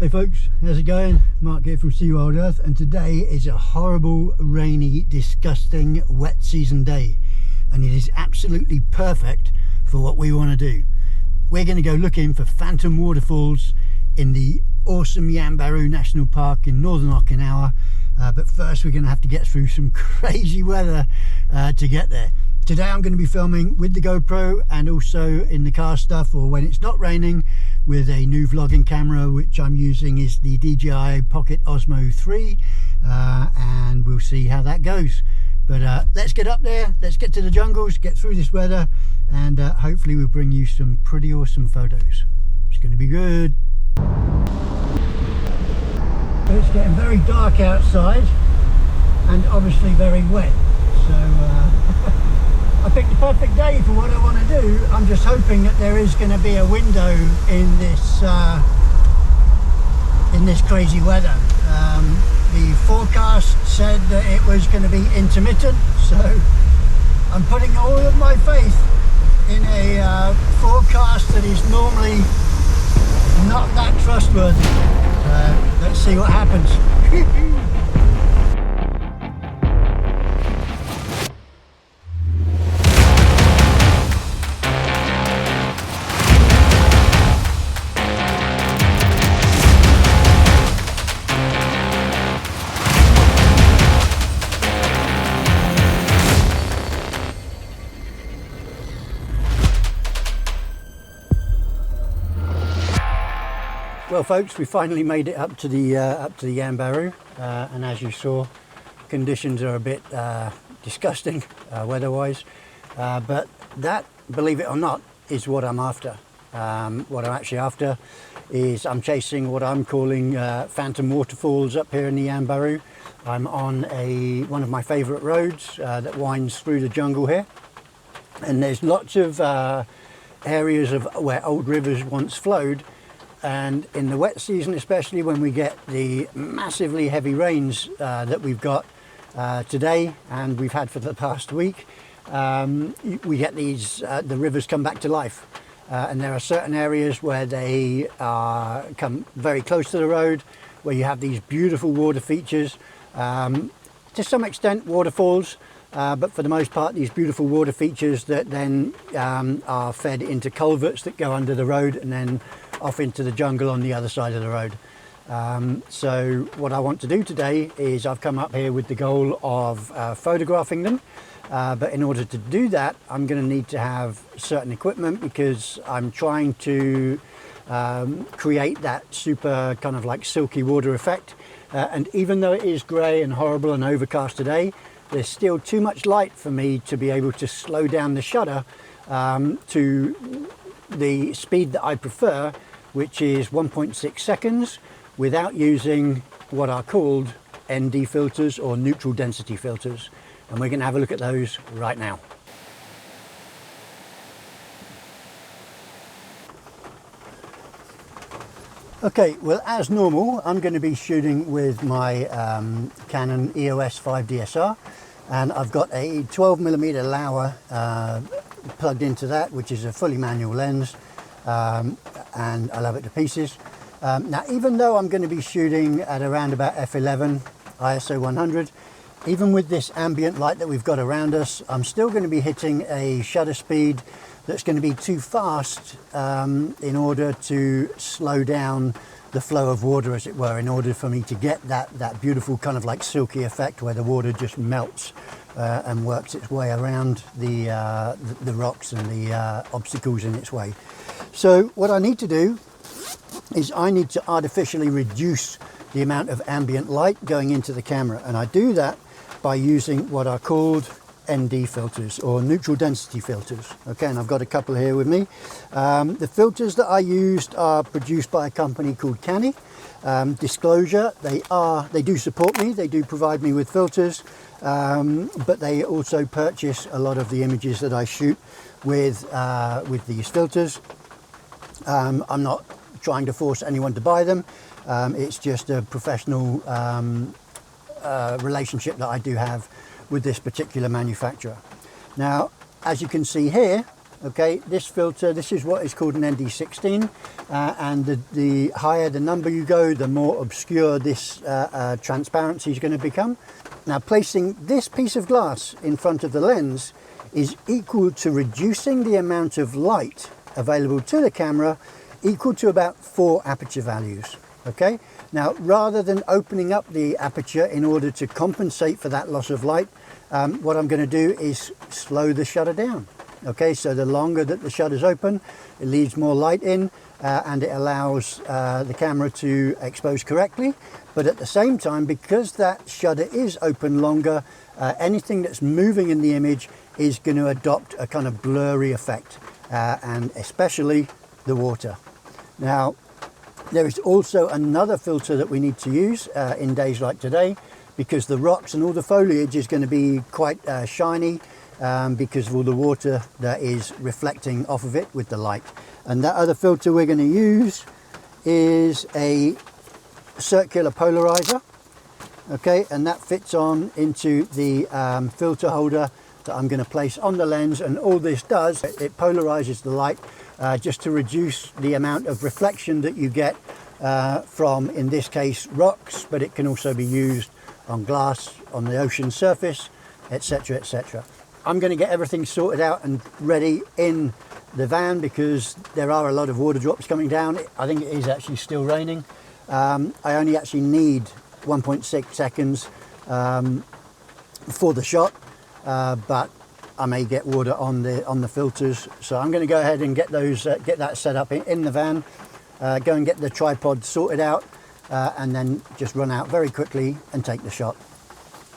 Hey folks, how's it going? Mark here from SeaWild Earth, and today is a horrible, rainy, disgusting, wet season day, and it is absolutely perfect for what we want to do. We're going to go looking for phantom waterfalls in the awesome Yanbaru National Park in northern Okinawa, but first we're going to have to get through some crazy weather to get there. Today I'm going to be filming with the GoPro and also in the car stuff, or when it's not raining, with a new vlogging camera, which I'm using is the DJI Pocket Osmo 3, and we'll see how that goes. But let's get up there, let's get to the jungles, get through this weather, and hopefully we'll bring you some pretty awesome photos. It's going to be good. It's getting very dark outside and obviously very wet, so I picked the perfect day for what I want to do. I'm just hoping that there is going to be a window in this crazy weather. The forecast said that it was going to be intermittent, so I'm putting all of my faith in a forecast that is normally not that trustworthy. Let's see what happens. Well folks, we finally made it up to the Yanbaru, and as you saw, conditions are a bit disgusting weather-wise, but that, believe it or not, is what I'm after. What I'm actually after is I'm chasing what I'm calling phantom waterfalls up here in the Yanbaru. I'm on one of my favourite roads that winds through the jungle here, and there's lots of areas of where old rivers once flowed. And in the wet season, especially when we get the massively heavy rains that we've got today and we've had for the past week, we get these, the rivers come back to life. And there are certain areas where they come very close to the road, where you have these beautiful water features, to some extent waterfalls, but for the most part these beautiful water features that then are fed into culverts that go under the road and then off into the jungle on the other side of the road. So what I want to do today is I've come up here with the goal of photographing them, but in order to do that I'm going to need to have certain equipment, because I'm trying to create that super kind of like silky water effect, and even though it is grey and horrible and overcast today, there's still too much light for me to be able to slow down the shutter to the speed that I prefer, which is 1.6 seconds, without using what are called ND filters or neutral density filters. And we're going to have a look at those right now. Okay, well, as normal, I'm going to be shooting with my Canon EOS 5 DSR, and I've got a 12mm Laowa plugged into that, which is a fully manual lens, and I love it to pieces. Now, even though I'm going to be shooting at around about f11 ISO 100, even with this ambient light that we've got around us, I'm still going to be hitting a shutter speed that's going to be too fast in order to slow down the flow of water, as it were, in order for me to get that beautiful kind of like silky effect where the water just melts and works its way around the rocks and the obstacles in its way. So what I need to do is I need to artificially reduce the amount of ambient light going into the camera, and I do that by using what are called ND filters or neutral density filters. Okay, and I've got a couple here with me. The filters that I used are produced by a company called Canny. Disclosure, they do support me, they do provide me with filters, but they also purchase a lot of the images that I shoot with these filters. I'm not trying to force anyone to buy them. It's just a professional relationship that I do have with this particular manufacturer. Now, as you can see here, Okay, this filter, this is what is called an ND16, and the higher the number you go, the more obscure this transparency is going to become. Now, placing this piece of glass in front of the lens is equal to reducing the amount of light available to the camera, equal to about 4 aperture values. Okay, now rather than opening up the aperture in order to compensate for that loss of light, what I'm going to do is slow the shutter down. Okay, so the longer that the shutter's open, it leaves more light in, and it allows the camera to expose correctly. But at the same time, because that shutter is open longer, anything that's moving in the image is going to adopt a kind of blurry effect, and especially the water. Now, there is also another filter that we need to use in days like today, because the rocks and all the foliage is going to be quite shiny, because of all the water that is reflecting off of it with the light. And that other filter we're going to use is a circular polarizer. Okay, and that fits on into the filter holder that I'm going to place on the lens, and all this does, it polarizes the light just to reduce the amount of reflection that you get from, in this case, rocks, but it can also be used on glass, on the ocean surface, etc, etc. I'm going to get everything sorted out and ready in the van because there are a lot of water drops coming down. I think it is actually still raining. I only actually need 1.6 seconds for the shot, but I may get water on the filters. So I'm going to go ahead and get those get that set up in the van, go and get the tripod sorted out, and then just run out very quickly and take the shot.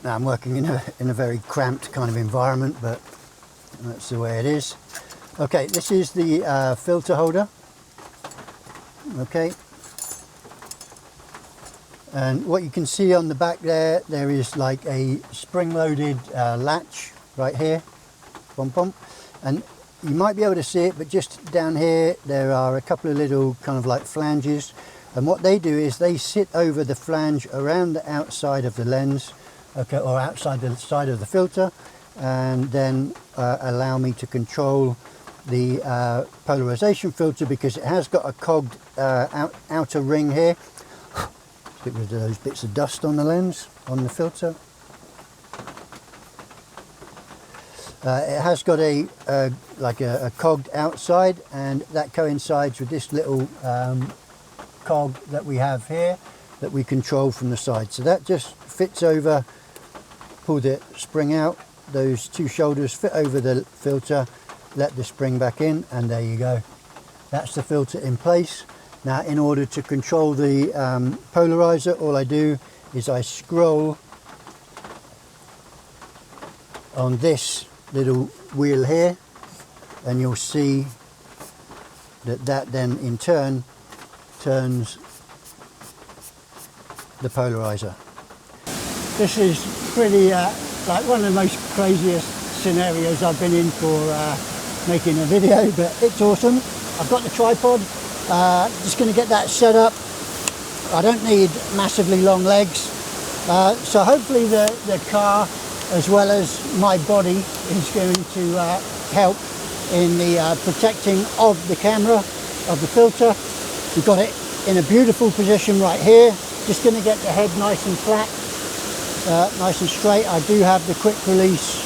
Now, I'm working in a very cramped kind of environment, but that's the way it is. Okay, this is the filter holder. Okay, and what you can see on the back there is like a spring-loaded latch right here, bump bump, and you might be able to see it, but just down here there are a couple of little kind of like flanges, and what they do is they sit over the flange around the outside of the lens, okay, or outside the side of the filter, and then allow me to control the polarization filter, because it has got a cogged outer ring here. Get rid of those bits of dust on the lens, on the filter. It has got like a cogged outside, and that coincides with this little cog that we have here that we control from the side. So that just fits over, pull the spring out, those two shoulders fit over the filter, let the spring back in, and there you go. That's the filter in place. Now, in order to control the polarizer, all I do is I scroll on this little wheel here, and you'll see that then in turn turns the polarizer. This is pretty like one of the most craziest scenarios I've been in for making a video, but it's awesome. I've got the tripod, just going to get that set up. I don't need massively long legs, so hopefully the car as well as my body is going to help in the protecting of the camera, of the filter. We've got it in a beautiful position right here. Just going to get the head nice and flat, nice and straight. I do have the quick release,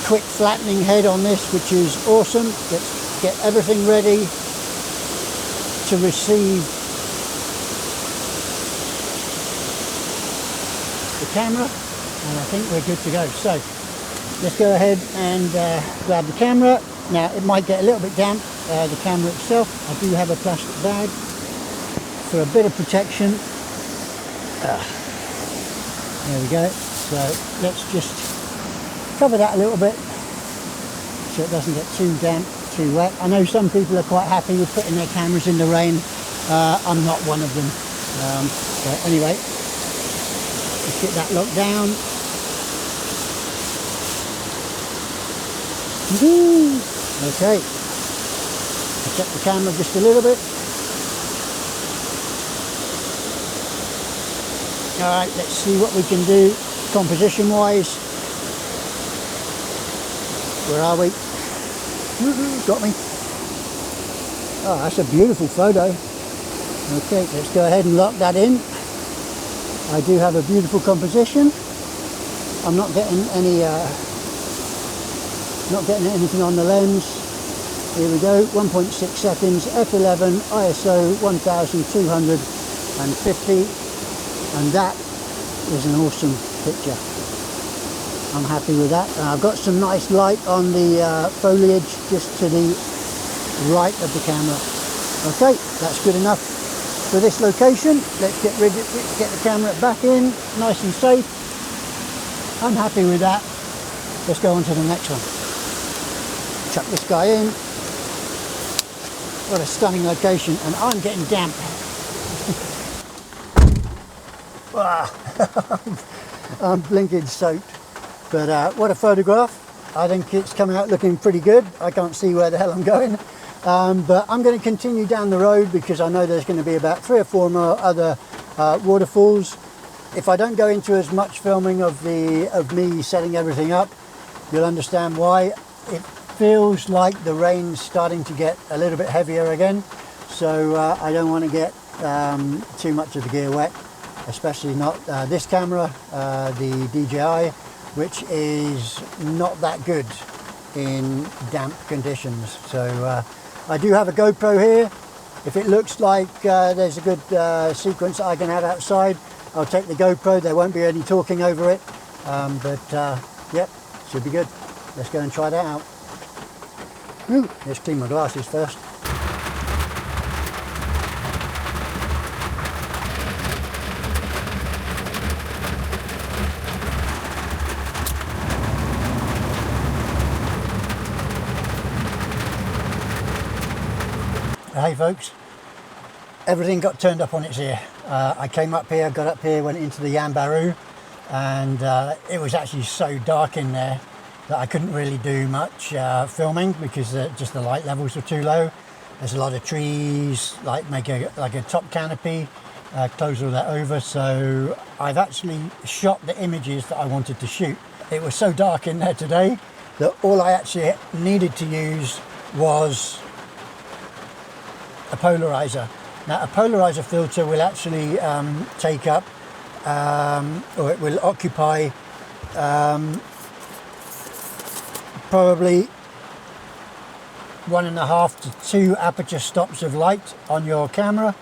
quick flattening head on this, which is awesome. Let's get everything ready to receive the camera, and I think we're good to go. So let's go ahead and grab the camera. Now, it might get a little bit damp, the camera itself. I do have a plastic bag for a bit of protection. There we go. So let's just cover that a little bit so it doesn't get too damp, too wet. I know some people are quite happy with putting their cameras in the rain. I'm not one of them. But anyway, let's get that locked down. Okay, check the camera just a little bit. Alright, let's see what we can do composition wise. Where are we? Got me. Oh, that's a beautiful photo. Okay, let's go ahead and lock that in. I do have a beautiful composition. I'm not getting anything on the lens. Here we go, 1.6 seconds, f11, ISO 1250, and that is an awesome picture. I'm happy with that. And I've got some nice light on the foliage just to the right of the camera. Okay, that's good enough for this location. Let's get the camera back in, nice and safe. I'm happy with that. Let's go on to the next one. Chuck this guy in. What a stunning location, and I'm getting damp. I'm blinking soaked. But what a photograph. I think it's coming out looking pretty good. I can't see where the hell I'm going. But I'm going to continue down the road because I know there's going to be about 3 or 4 more other waterfalls. If I don't go into as much filming of me setting everything up, you'll understand why. It feels like the rain's starting to get a little bit heavier again, so I don't want to get too much of the gear wet, especially not this camera, the DJI, which is not that good in damp conditions. So I do have a GoPro here. If it looks like there's a good sequence I can have outside, I'll take the GoPro. There won't be any talking over it, yep, should be good. Let's go and try that out. Ooh, let's clean my glasses first. Hey folks, everything got turned up on its ear. I came up here, got up here, went into the Yanbaru, and it was actually so dark in there that I couldn't really do much filming because just the light levels were too low. There's a lot of trees, make a top canopy, close all that over. So I've actually shot the images that I wanted to shoot. It was so dark in there today that all I actually needed to use was a polarizer. Now a polarizer filter will actually take up, or it will occupy probably 1.5 to 2 aperture stops of light on your camera,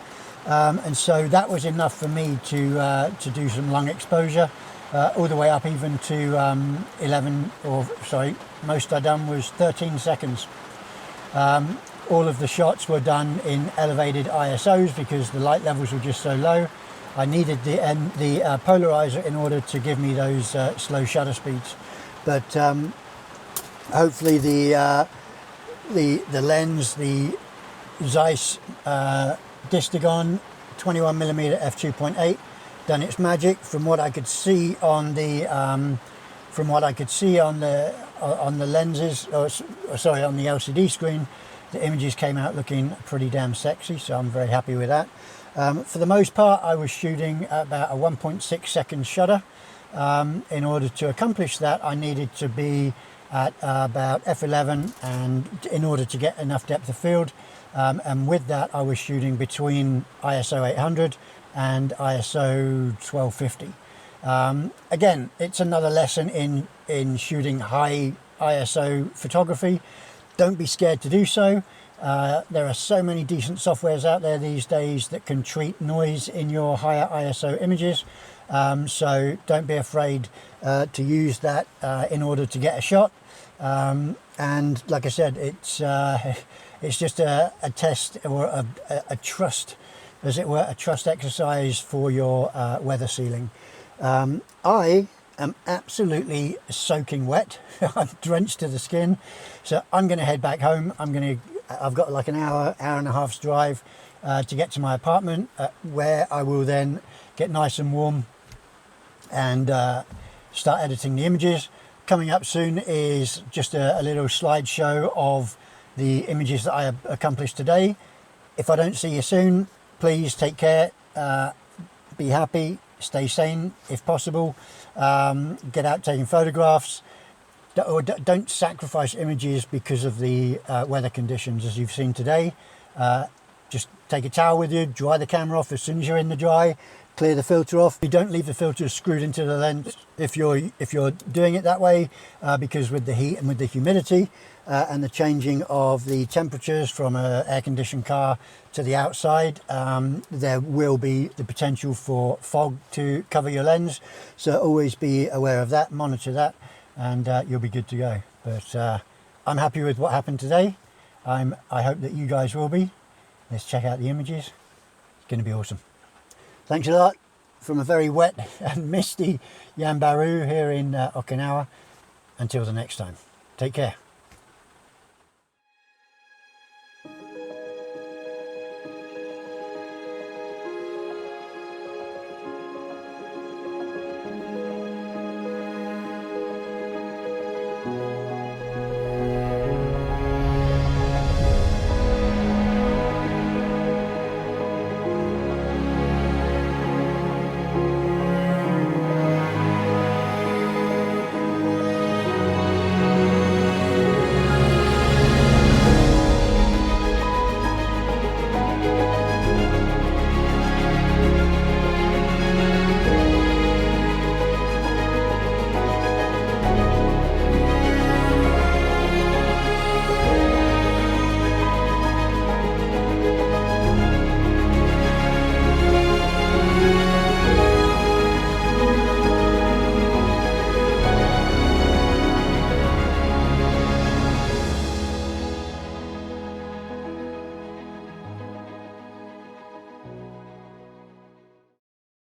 and so that was enough for me to do some long exposure, all the way up even to 11, or sorry, most I done was 13 seconds. All of the shots were done in elevated ISOs because the light levels were just so low. I needed the polarizer in order to give me those slow shutter speeds, but hopefully the lens, the Zeiss Distagon 21mm f2.8, done its magic. From what I could see on the lenses, or sorry, on the LCD screen, the images came out looking pretty damn sexy, so I'm very happy with that. For the most part, I was shooting about a 1.6 second shutter. In order to accomplish that, I needed to be at about f11, and in order to get enough depth of field, and with that I was shooting between ISO 800 and ISO 1250. Again, it's another lesson in shooting high ISO photography. Don't be scared to do so. There are so many decent softwares out there these days that can treat noise in your higher ISO images, so don't be afraid to use that in order to get a shot. And like I said, it's just a test, or a trust, as it were, a trust exercise for your weather sealing. I am absolutely soaking wet. I'm drenched to the skin, so I'm going to head back home. I've got like an hour and a half's drive to get to my apartment, where I will then get nice and warm and start editing the images. Coming up soon is just a little slideshow of the images that I have accomplished today. If I don't see you soon, please take care, be happy, stay sane if possible, get out taking photographs, don't sacrifice images because of the weather conditions as you've seen today. Just take a towel with you, dry the camera off as soon as you're in the dry, clear the filter off. You don't leave the filter screwed into the lens if you're doing it that way, because with the heat and with the humidity and the changing of the temperatures from an air-conditioned car to the outside, there will be the potential for fog to cover your lens. So always be aware of that, monitor that, and you'll be good to go. But I'm happy with what happened today. I hope that you guys will be. Let's check out the images. It's going to be awesome. Thanks a lot from a very wet and misty Yanbaru here in Okinawa. Until the next time, take care.